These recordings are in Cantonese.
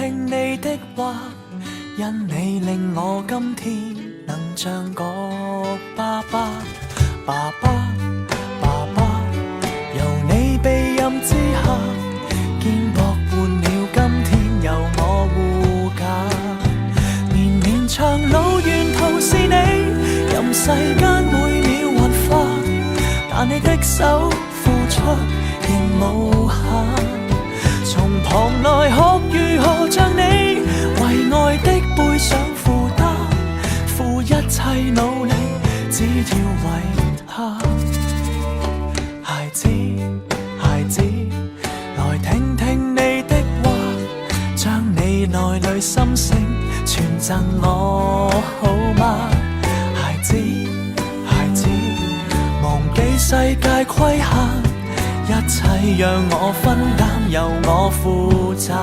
聽你的話，因你令我今天能像個爸爸。爸爸，爸爸，由你庇蔭之下，肩膊換了今天由我護駕。綿綿長路沿途是你，任世間每秒幻化，但你的手付出仍無限。從旁來學如何像你，為愛的背上負擔，付一切努力，只要為他。孩子，孩子，來聽聽你的話，將你內裏心聲傳贈我好嗎？孩子，孩子，忘記世界規限，一切讓我分擔，由我負責。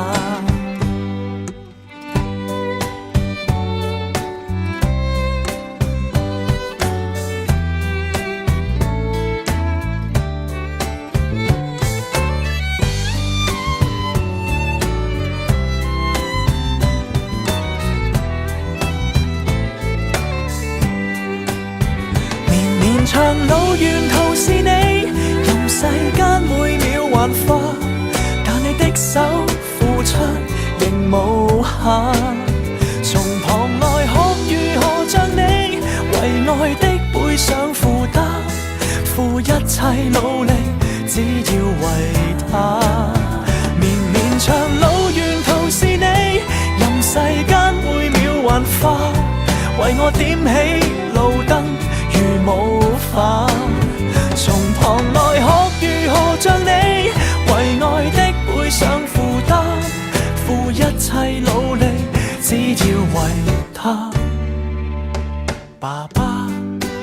綿綿長路沿途是你，任世間每秒幻化，但你的手付出仍無限。從旁來學如何像你，為愛的背上負擔，付一切努力，只要為他。綿綿長路沿途是你，任世間每秒幻化，為我點起路燈如無法。從旁來學如何像你，為愛的背上負擔，付一切努力，只要為他。爸爸，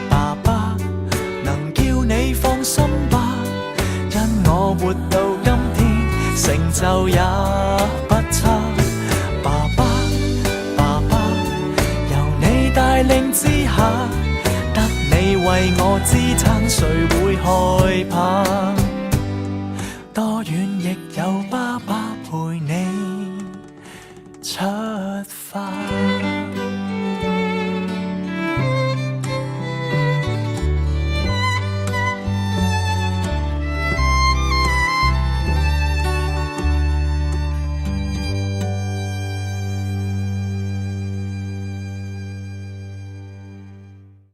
爸爸，能叫你放心吧，因我活到今天，成就也不差。爸爸，爸爸，由你帶領之下，得你為我支撐，誰會害怕？多遠亦有爸爸陪你出發。